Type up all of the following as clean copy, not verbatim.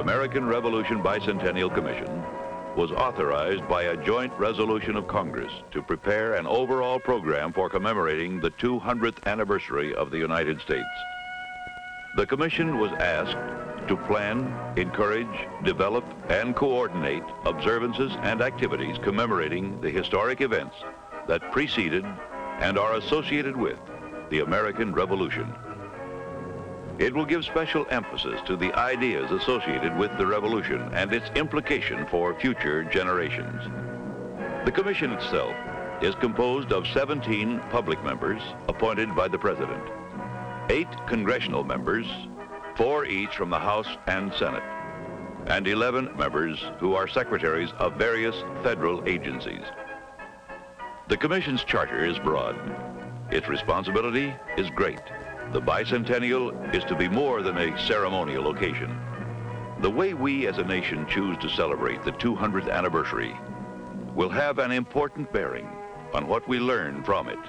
American Revolution Bicentennial Commission was authorized by a joint resolution of Congress to prepare an overall program for commemorating the 200th anniversary of the United States. The Commission was asked to plan, encourage, develop, and coordinate observances and activities commemorating the historic events that preceded and are associated with the American Revolution. It will give special emphasis to the ideas associated with the Revolution and its implication for future generations. The Commission itself is composed of 17 public members appointed by the President, 8 congressional members, 4 each from the House and Senate, and 11 members who are secretaries of various federal agencies. The Commission's charter is broad. Its responsibility is great. The Bicentennial is to be more than a ceremonial occasion. The way we as a nation choose to celebrate the 200th anniversary will have an important bearing on what we learn from it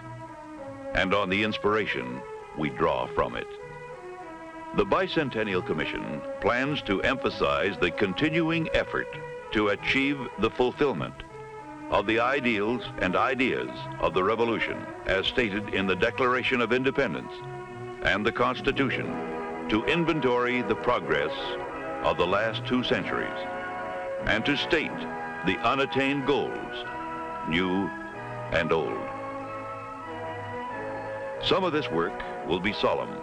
and on the inspiration we draw from it. The Bicentennial Commission plans to emphasize the continuing effort to achieve the fulfillment of the ideals and ideas of the Revolution as stated in the Declaration of Independence and the Constitution, to inventory the progress of the last 2 centuries and to state the unattained goals, new and old. Some of this work will be solemn.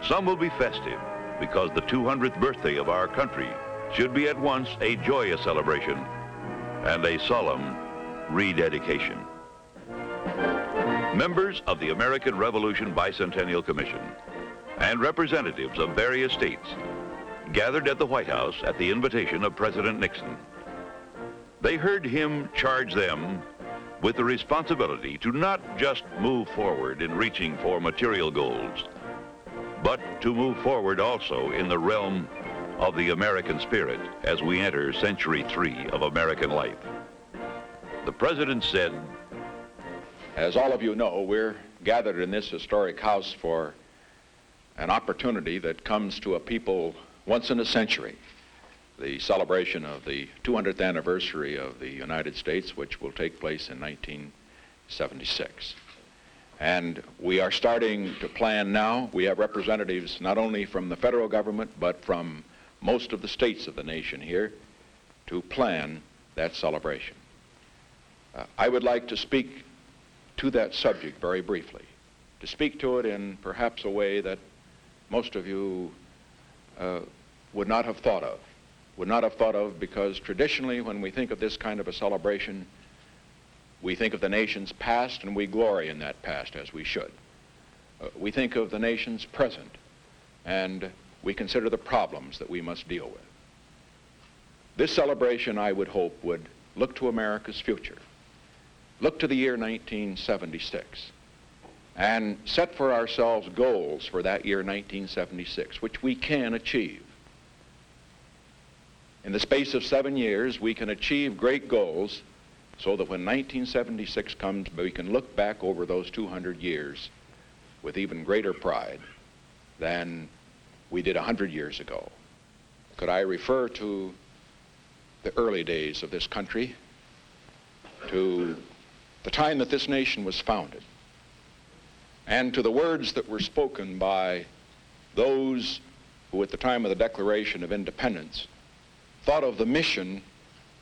Some will be festive, because the 200th birthday of our country should be at once a joyous celebration and a solemn rededication. Members of the American Revolution Bicentennial Commission and representatives of various states gathered at the White House at the invitation of President Nixon. They heard him charge them with the responsibility to not just move forward in reaching for material goals, but to move forward also in the realm of the American spirit as we enter Century 3 of American life. The President said, "As all of you know, we're gathered in this historic house for an opportunity that comes to a people once in a century, the celebration of the 200th anniversary of the United States, which will take place in 1976. And we are starting to plan now. We have representatives not only from the federal government, but from most of the states of the nation here to plan that celebration. I would like to speak to that subject very briefly, to speak to it in perhaps a way that most of you would not have thought of, because traditionally when we think of this kind of a celebration, we think of the nation's past and we glory in that past, as we should. We think of the nation's present and we consider the problems that we must deal with. This celebration, I would hope, would look to America's future, look to the year 1976, and set for ourselves goals for that year 1976, which we can achieve. In the space of 7 years, we can achieve great goals so that when 1976 comes, we can look back over those 200 years with even greater pride than we did 100 years ago. Could I refer to the early days of this country, to the time that this nation was founded, and to the words that were spoken by those who at the time of the Declaration of Independence thought of the mission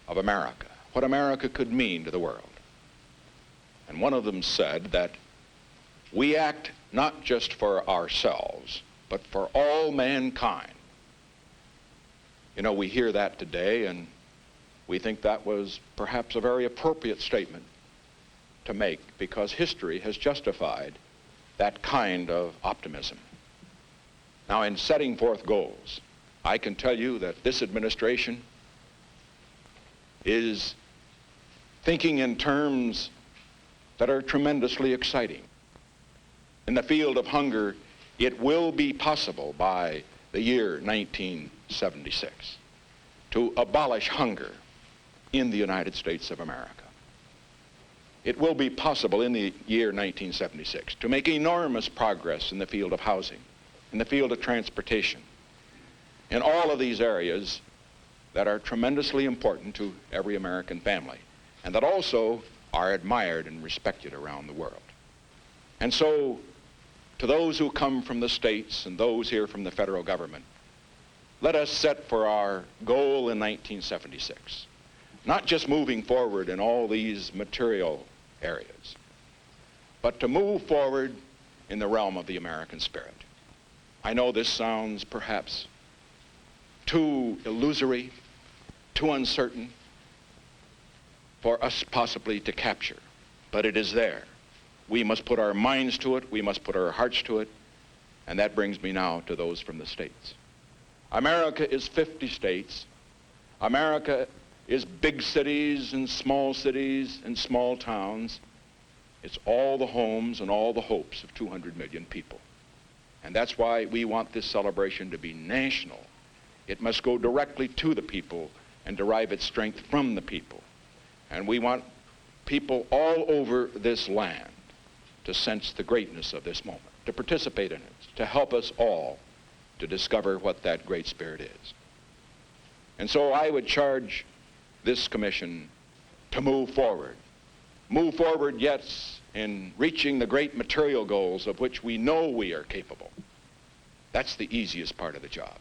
of America, what America could mean to the world. And one of them said that we act not just for ourselves, but for all mankind. You know, we hear that today and we think that was perhaps a very appropriate statement to make, because history has justified that kind of optimism. Now, in setting forth goals, I can tell you that this administration is thinking in terms that are tremendously exciting. In the field of hunger, it will be possible by the year 1976 to abolish hunger in the United States of America. It will be possible in the year 1976 to make enormous progress in the field of housing, in the field of transportation. In all of these areas, that are tremendously important to every American family and that also are admired and respected around the world. And so, to those who come from the states and those here from the federal government, let us set for our goal in 1976, not just moving forward in all these material areas, but to move forward in the realm of the American spirit. I know this sounds perhaps too illusory, too uncertain for us possibly to capture, but it is there. We must put our minds to it, we must put our hearts to it, and that brings me now to those from the states. America is 50 states. America is big cities and small towns. It's all the homes and all the hopes of 200 million people. And that's why we want this celebration to be national. It must go directly to the people and derive its strength from the people. And we want people all over this land to sense the greatness of this moment, to participate in it, to help us all to discover what that great spirit is. And so I would charge this commission to move forward. Move forward, yes, in reaching the great material goals of which we know we are capable. That's the easiest part of the job.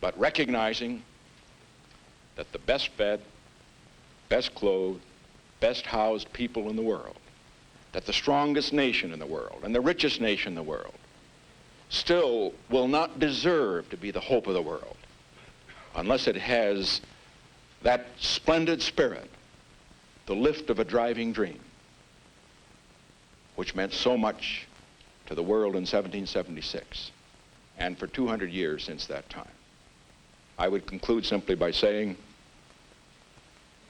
But recognizing that the best fed, best clothed, best housed people in the world, that the strongest nation in the world and the richest nation in the world still will not deserve to be the hope of the world unless it has that splendid spirit, the lift of a driving dream, which meant so much to the world in 1776 and for 200 years since that time. I would conclude simply by saying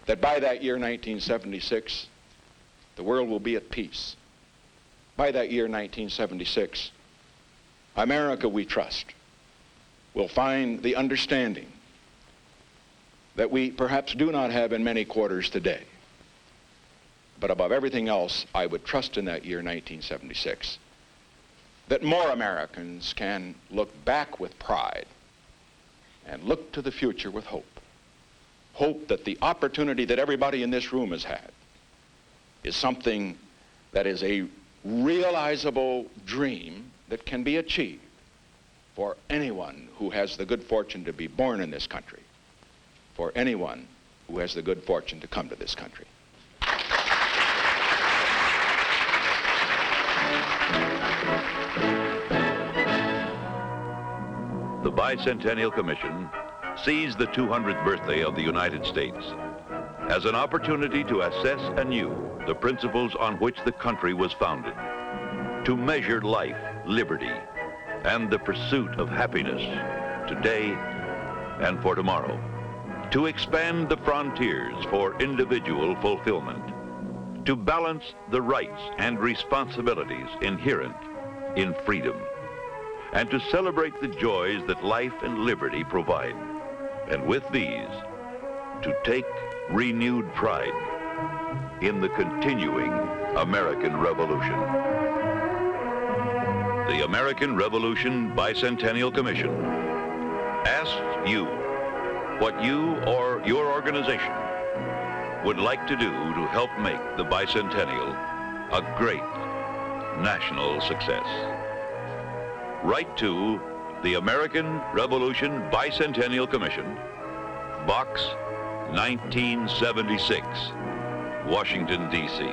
that by that year, 1976, the world will be at peace. By that year, 1976, America, we trust, will find the understanding that we perhaps do not have in many quarters today. But above everything else, I would trust in that year, 1976, that more Americans can look back with pride and look to the future with hope. Hope that the opportunity that everybody in this room has had is something that is a realizable dream that can be achieved for anyone who has the good fortune to be born in this country, for anyone who has the good fortune to come to this country. The Bicentennial Commission sees the 200th birthday of the United States as an opportunity to assess anew the principles on which the country was founded, to measure life, liberty, and the pursuit of happiness today and for tomorrow, to expand the frontiers for individual fulfillment, to balance the rights and responsibilities inherent in freedom, and to celebrate the joys that life and liberty provide, and with these, to take renewed pride in the continuing American Revolution. The American Revolution Bicentennial Commission asks you what you or your organization would like to do to help make the Bicentennial a great national success. Write to the American Revolution Bicentennial Commission, Box 1976, Washington, D.C.